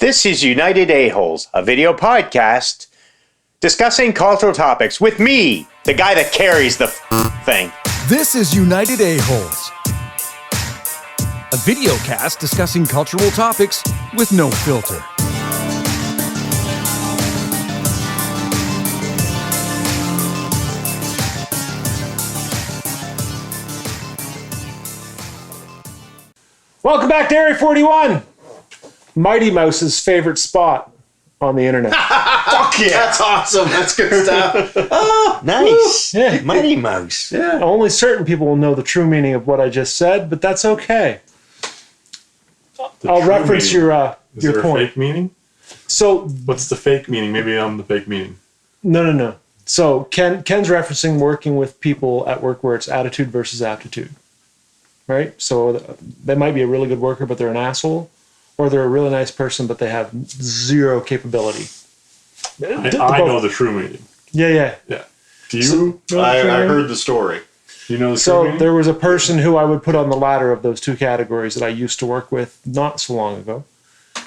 This is United Aholes, a video podcast discussing cultural topics with me, the guy that carries the thing. This is United Aholes, a video cast discussing cultural topics with no filter. Welcome back to Area 41, Mighty Mouse's favorite spot on the internet. Fuck yeah. That's awesome. That's good stuff. Oh, nice. Yeah. Mighty Mouse. Yeah. Only certain people will know the true meaning of what I just said, but that's okay. I'll reference meaning. your Is there point. a fake meaning? So, What's the fake meaning? Maybe I'm the fake meaning. no. So Ken's referencing working with people at work where it's attitude versus aptitude, right? So they might be a really good worker, but they're an asshole, or they're a really nice person, but they have zero capability. I know the true meaning. Yeah. Yeah. Do you? I heard the story. You know the true So meaning? there was a person who I would put on the ladder of those two categories that I used to work with not so long ago.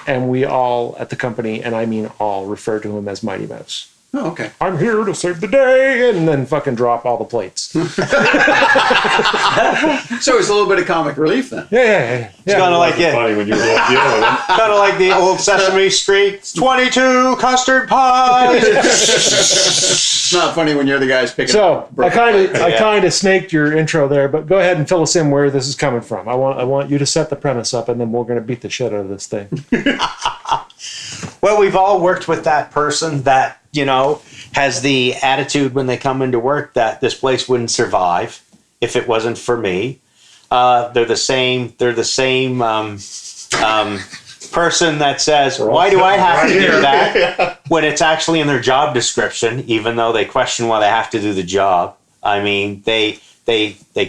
And we all at the company, and I mean all, refer to him as Mighty Mouse. Oh, okay. I'm here to save the day, and then fucking drop all the plates. So it's a little bit of comic relief then. Yeah. It's kind of like Funny when you were dealing with it. kind of like the old Sesame Street 22 custard pies. It's not funny when you're the guys picking So up. I kind of snaked your intro there, but go ahead and fill us in where this is coming from. I want you to set the premise up, and then we're going to beat the shit out of this thing. Well, we've all worked with that person that, has the attitude when they come into work that this place wouldn't survive if it wasn't for me. They're the same person that says, why do I have to do that when it's actually in their job description, even though they question why they have to do the job. I mean, they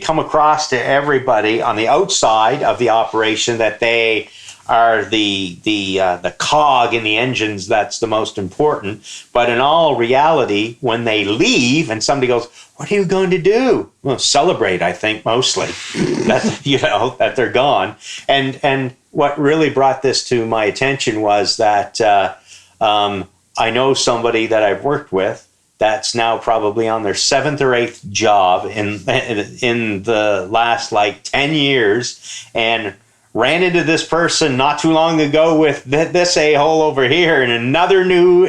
come across to everybody on the outside of the operation that they are the cog in the engines that's the most important. But in all reality, when they leave and somebody goes, what are you going to do? Well, celebrate, I think, mostly that, that they're gone. And what really brought this to my attention was that I know somebody that I've worked with that's now probably on their 7th or 8th job in the last 10 years, and ran into this person not too long ago with this a-hole over here in another new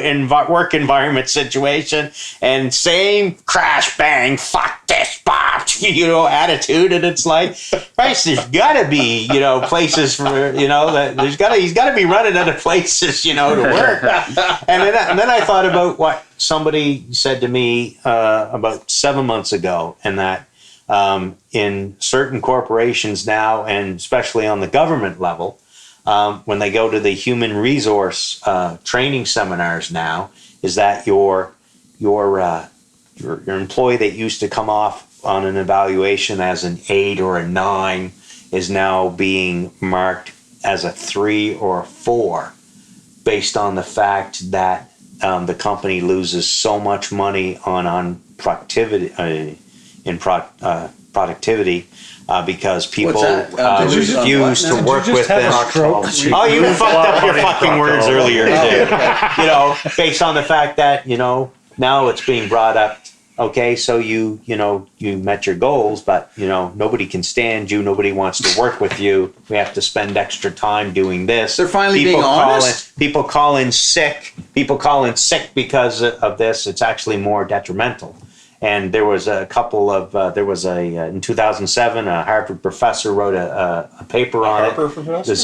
work environment situation, and same crash bang, fuck this, attitude. And it's like, Christ, there's gotta be, places for, that he's gotta be running out of places, to work. And then I thought about what somebody said to me about 7 months ago, and that in certain corporations now, and especially on the government level, when they go to the human resource training seminars now, is that your employee that used to come off on an evaluation as an 8 or a 9 is now being marked as a 3 or a 4, based on the fact that the company loses so much money on productivity. Productivity because people refuse to work with them. Oh, you fucked up your fucking words earlier too. Based on the fact that now it's being brought up. Okay, so you met your goals, but nobody can stand you. Nobody wants to work with you. We have to spend extra time doing this. They're finally being honest. People call in sick. People call in sick because of this. It's actually more detrimental. And there was a couple of, in 2007, a Harvard professor wrote a paper on it, the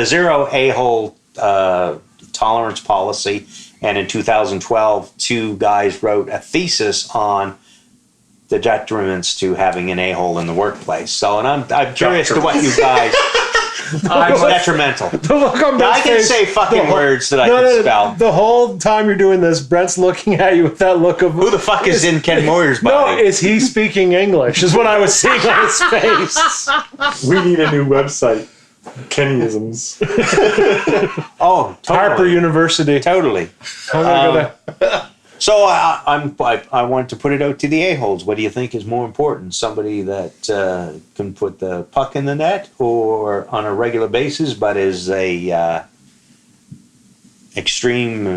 zero a-hole tolerance policy. And in 2012, 2 guys wrote a thesis on the detriments to having an a-hole in the workplace. So, and I'm curious to what you guys... detrimental. I can say fucking words that I can spell. The whole time you're doing this, Brent's looking at you with that look of... Who the fuck is in Ken Moyer's body? No, is he speaking English? Is what I was seeing on his face. We need a new website. Kennyisms. Oh, totally. Harper University. Totally. So I wanted to put it out to the a-holes. What do you think is more important? Somebody that can put the puck in the net, or on a regular basis, but is a extreme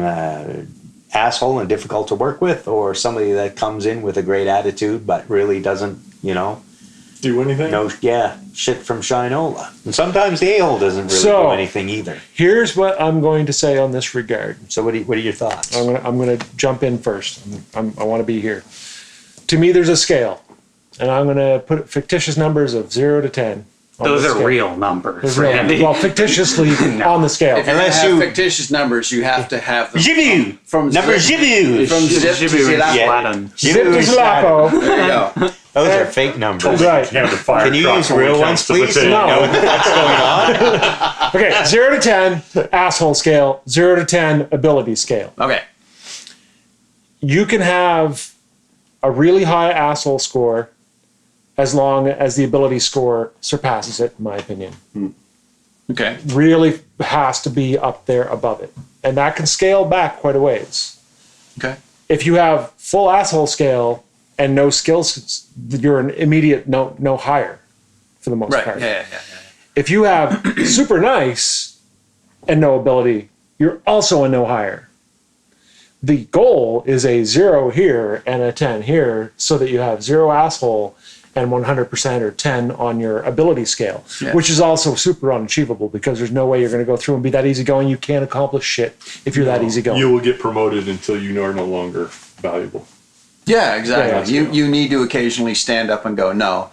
asshole and difficult to work with, or somebody that comes in with a great attitude but really doesn't, Do anything? no, shit from Shinola. And sometimes the a-hole doesn't really do anything either. Here's what I'm going to say on this regard. So what are your thoughts? I'm gonna jump in first. I want to be here. To me, there's a scale, and I'm gonna put fictitious numbers of 0 to 10. Those are real numbers. Those real, well, fictitiously on the scale. If you're going to have fictitious numbers, you have to have them Jibu! from Number zip, Jibu! from zip to zilap. Yeah. Zip to Zlapo. There you go. Those are fake numbers. Right. Can you use real ones, please? So you No. know what's going on? Okay, 0 to 10, asshole scale. 0 to 10, ability scale. Okay. You can have a really high asshole score as long as the ability score surpasses it, in my opinion. Okay. Really has to be up there above it. And that can scale back quite a ways. Okay. If you have full asshole scale and no skills, you're an immediate no higher for the most Right. part. Yeah. If you have super nice and no ability, you're also a no higher. The goal is a 0 here and a 10 here so that you have 0 asshole and 100% or 10 on your ability scale, which is also super unachievable because there's no way you're going to go through and be that easygoing. You can't accomplish shit if you're that easygoing. You will get promoted until you are no longer valuable. Yeah, exactly. Yeah, you need to occasionally stand up and go, no,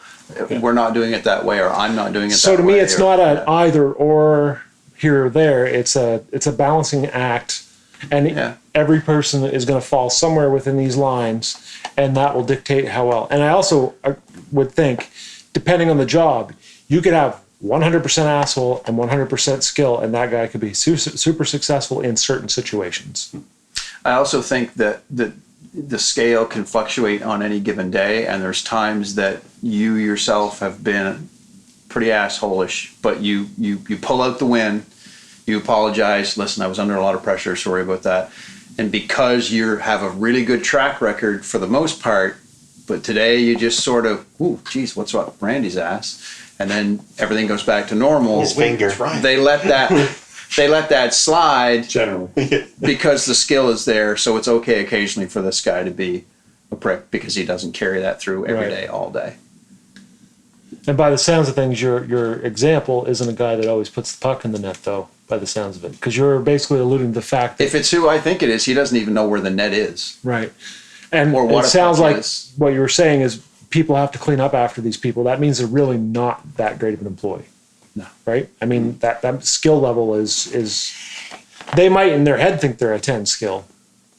we're not doing it that way, or I'm not doing it that way. So to me, it's or, not an either or here or there. It's a balancing act, and every person is going to fall somewhere within these lines, and that will dictate how well. And I also would think, depending on the job, you could have 100% asshole and 100% skill, and that guy could be super successful in certain situations. I also think that the scale can fluctuate on any given day, and there's times that you yourself have been pretty assholish, but you pull out the win, you apologize, listen, I was under a lot of pressure, sorry about that. And because you have a really good track record for the most part, but today you just sort of, ooh, geez, what's up Randy's ass? And then everything goes back to normal. His finger. They let that slide Generally. because the skill is there, so it's okay occasionally for this guy to be a prick because he doesn't carry that through every day, all day. And by the sounds of things, your example isn't a guy that always puts the puck in the net, though, by the sounds of it. Because you're basically alluding to the fact that... If it's who I think it is, he doesn't even know where the net is. Right. And Or what it a sounds puck like is. what you were saying is people have to clean up after these people. That means they're really not that great of an employee. No. Right? I mean, that skill level is... They might in their head think they're a 10 skill.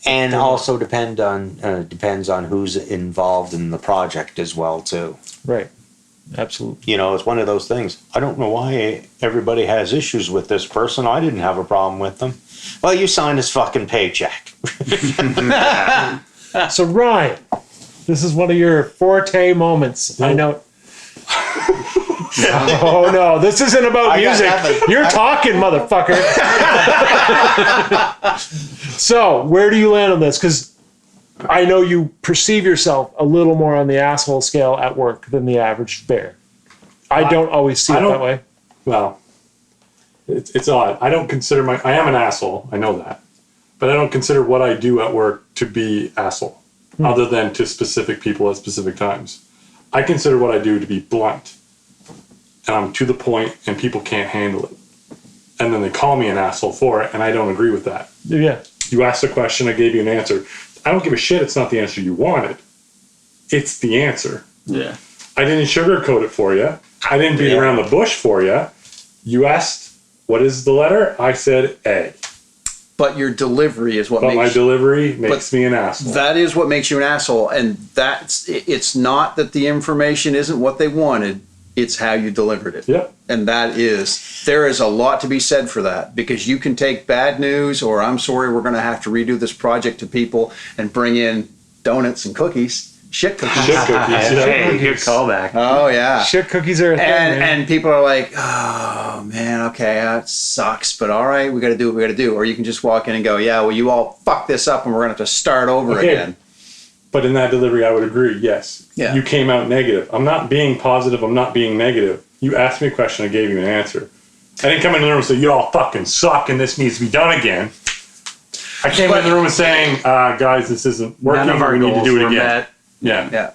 And also depends on who's involved in the project as well, too. Right. Absolutely. It's one of those things. I don't know why everybody has issues with this person. I didn't have a problem with them. Well, you signed his fucking paycheck. So, Ryan, this is one of your forte moments. I know. Oh, no. This isn't about music. You're talking, motherfucker. So, where do you land on this? Because I know you perceive yourself a little more on the asshole scale at work than the average bear. I don't always see it that way. Well, it's odd. I don't consider I am an asshole. I know that. But I don't consider what I do at work to be asshole, other than to specific people at specific times. I consider what I do to be blunt. And I'm to the point, and people can't handle it. And then they call me an asshole for it, and I don't agree with that. Yeah. You asked a question, I gave you an answer. I don't give a shit it's not the answer you wanted. It's the answer. Yeah. I didn't sugarcoat it for you. I didn't beat around the bush for you. You asked, what is the letter? I said A. But your delivery is what But my makes delivery makes me an asshole. that is what makes you an asshole, and it's not that the information isn't what they wanted, it's how you delivered it. Yep. And there is a lot to be said for that, because you can take bad news, or I'm sorry, we're going to have to redo this project to people and bring in donuts and cookies, shit cookies. Shit cookies. Hey, good callback. Oh yeah. Shit cookies are a thing, man. And people are like, oh man, okay, that sucks, but all right, we got to do what we got to do. Or you can just walk in and go, yeah, well, you all fucked this up, and we're gonna have to start over again. But in that delivery, I would agree, yes. Yeah. You came out negative. I'm not being positive. I'm not being negative. You asked me a question. I gave you an answer. I didn't come in the room and say, you all fucking suck and this needs to be done again. I came in the room and saying, guys, this isn't working. None of our We need to goals do it were again. met. Yeah. Yeah.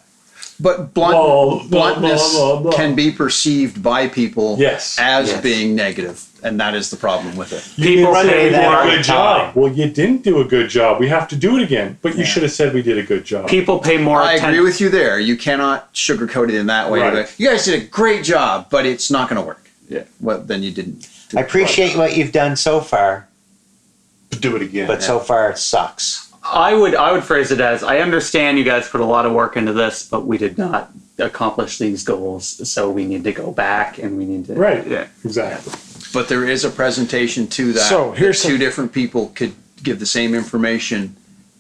But bluntness can be perceived by people as being negative, and that is the problem with it. People You say did that a good job. Well, you didn't do a good job. We have to do it again. But you should have said we did a good job. people pay more I attention. agree with you there. You cannot sugarcoat it in that way. Right. You guys did a great job, but it's not going to work. Yeah. Well, then you didn't. do I it appreciate what you've done so far, Do it again. but so far it sucks. I would phrase it as, I understand you guys put a lot of work into this, but we did not accomplish these goals, so we need to go back and we need to Right. Exactly. But there is a presentation to that. So, here's that two different people could give the same information,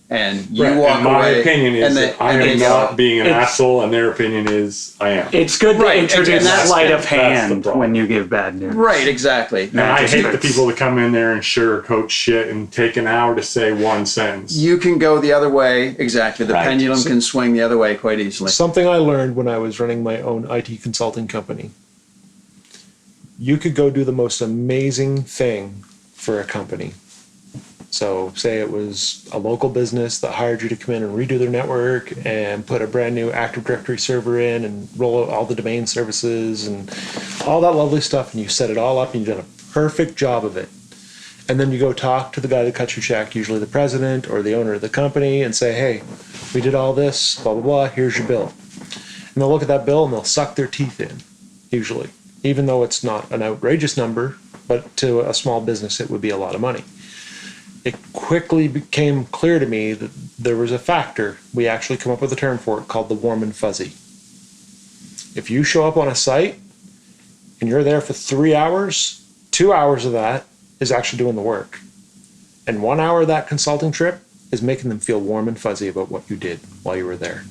and you Right. walk And my away. opinion is and that I and am they not go, being an It's- asshole, and their opinion is I am. It's good to Right, and introduce that's- sleight of that's the hand problem. when you give bad news. Right, exactly. And I hate the It's- people that come in there and sugarcoat shit and take an hour to say one sentence. You can go the other way. Exactly. The Right. pendulum can swing the other way quite easily. Something I learned when I was running my own IT consulting company. You could go do the most amazing thing for a company. So say it was a local business that hired you to come in and redo their network and put a brand new Active Directory server in and roll out all the domain services and all that lovely stuff, and you set it all up and you've done a perfect job of it. And then you go talk to the guy that cuts your check, usually the president or the owner of the company, and say, hey, we did all this, blah, blah, blah, here's your bill. And they'll look at that bill and they'll suck their teeth in, usually, even though it's not an outrageous number, but to a small business, it would be a lot of money. It quickly became clear to me that there was a factor. We actually come up with a term for it called the warm and fuzzy. If you show up on a site and you're there for 3 hours, 2 hours of that is actually doing the work. And 1 hour of that consulting trip is making them feel warm and fuzzy about what you did while you were there.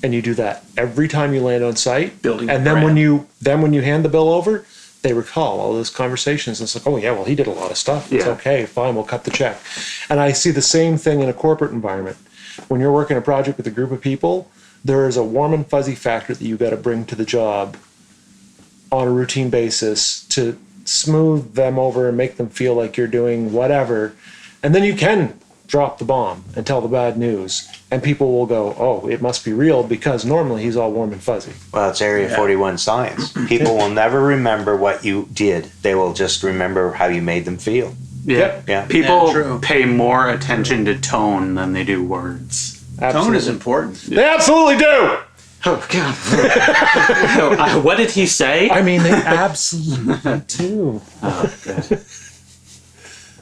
And you do that every time you land on site. Building and a then brand. when you hand the bill over, they recall all those conversations. And it's like, oh yeah, well, he did a lot of stuff. It's Yeah. okay, fine, we'll cut the check. And I see the same thing in a corporate environment. When you're working a project with a group of people, there is a warm and fuzzy factor that you got to bring to the job on a routine basis to smooth them over and make them feel like you're doing whatever. And then you can drop the bomb and tell the bad news. And people will go, oh, it must be real because normally he's all warm and fuzzy. Well, it's Area 41 science. People will never remember what you did. They will just remember how you made them feel. Yeah. Yep. Yeah. Yeah, People true. pay more attention to tone than they do words. Tone is important. They absolutely do. Oh, God. What did he say? I mean, they absolutely do.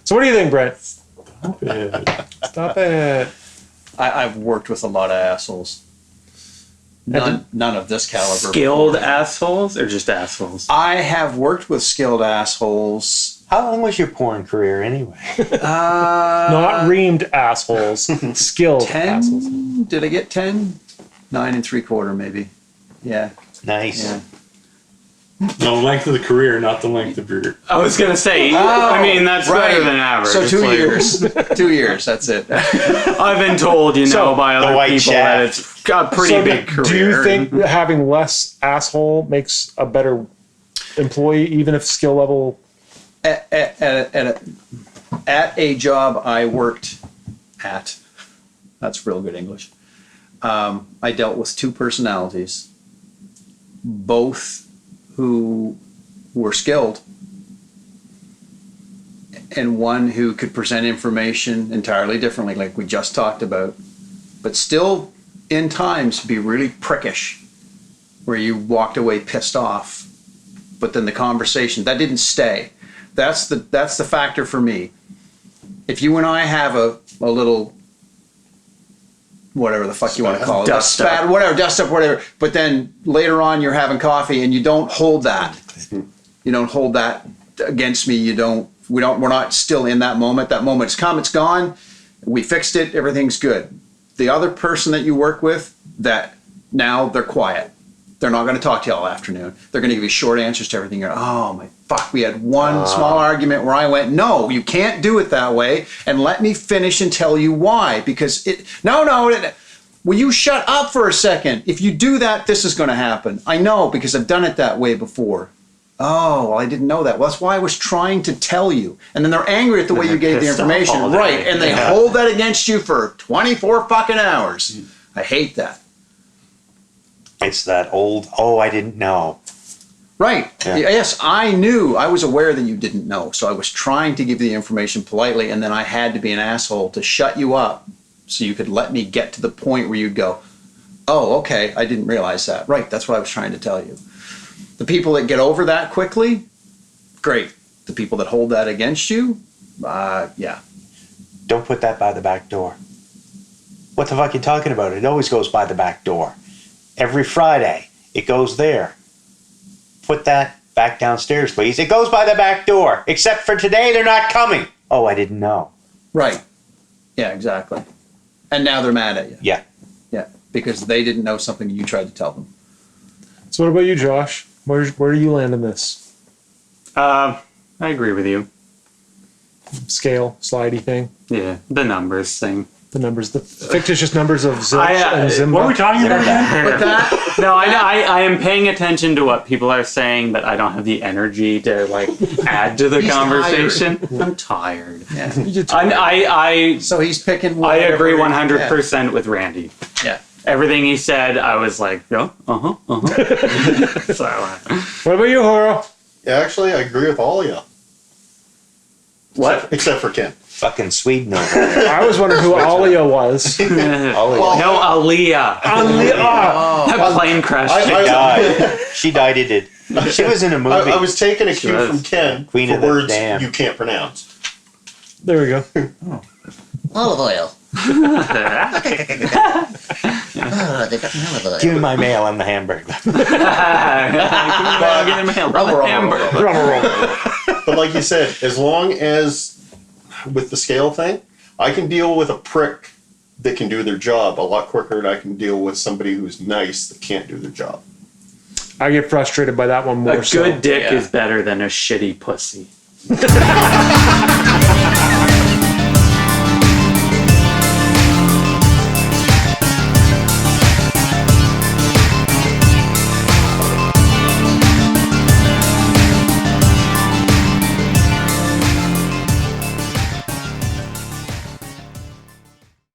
So what do you think, Brett? Stop it. I've worked with a lot of assholes. None of this caliber. Skilled before. assholes or just assholes? I have worked with skilled assholes. How long was your porn career anyway? Not reamed assholes, skilled 10? assholes. Did I get 10? 9 3/4 maybe. Yeah. Nice. Yeah. No, length of the career, not the length of your. I was going to say, I mean, that's better than average. So It's 2 like- years. 2 years. That's it. I've been told, So, by the other white people that shaft. it's got a pretty So big career. do you think and- that having less asshole makes a better employee, even if skill level? At a job I worked at, that's real good English. I dealt with two personalities, both who were skilled, and one who could present information entirely differently, like we just talked about, but still in times be really prickish, where you walked away pissed off, but then the conversation, that didn't stay. That's the factor for me. If you and I have a little, whatever the fuck you want to call it, Dust up. spat, whatever, dust up, whatever, but then later on you're having coffee and you don't hold that. You don't hold that against me. We're not still in that moment. That moment's come, it's gone. We fixed it, everything's good. The other person that you work with, that now they're quiet. They're not going to talk to you all afternoon. They're going to give you short answers to everything. You're, oh my fuck, we had one small argument where I went, no, you can't do it that way, and let me finish and tell you why. Because will you shut up for a second? If you do that, this is going to happen. I know, because I've done it that way before. Oh, well, I didn't know that. Well, that's why I was trying to tell you. And then they're angry at the way you gave the pissed off information. all day. Right. And they hold that against you for 24 fucking hours. I hate that. It's that old, oh, I didn't know. Right. Yeah. Yes, I knew. I was aware that you didn't know. So I was trying to give you the information politely, and then I had to be an asshole to shut you up so you could let me get to the point where you'd go, oh, okay, I didn't realize that. Right, that's what I was trying to tell you. The people that get over that quickly, great. The people that hold that against you, yeah. Don't put that by the back door. What the fuck are you talking about? It always goes by the back door. Every Friday, it goes there. Put that back downstairs, please. It goes by the back door. Except for today, they're not coming. Oh, I didn't know. Right. Yeah, exactly. And now they're mad at you. Yeah. Yeah, because they didn't know something you tried to tell them. So what about you, Josh? Where do you land in this I agree with you. scale slidey thing? Yeah, the numbers thing. The numbers, the fictitious numbers of Zilch and Zimba. What are we talking about again? With that, No, I am paying attention to what people are saying, but I don't have the energy to like add to the He's conversation. I'm tired. yeah. I So he's picking. I agree whatever- 100% with Randy. Yeah. Everything he said, I was like, yeah, So, What about you, Horo? Yeah, actually, I agree with all of you. what? Except for Ken. Fucking Sweden over there. I was wondering who Alia was. Oh, No, Aaliyah. That plane crash. I- she died. She died. It did. She was in a movie. I was taking a cue was. from Ken Queen for of the words Dam. you can't pronounce. There we go. Olive oil. Oh, they got me olive oil. Give me my mail and the hamburger. But like you said, as long as with the scale thing, I can deal with a prick that can do their job a lot quicker than I can deal with somebody who's nice that can't do their job. I get frustrated by that one more. A so. good dick Yeah. is better than a shitty pussy.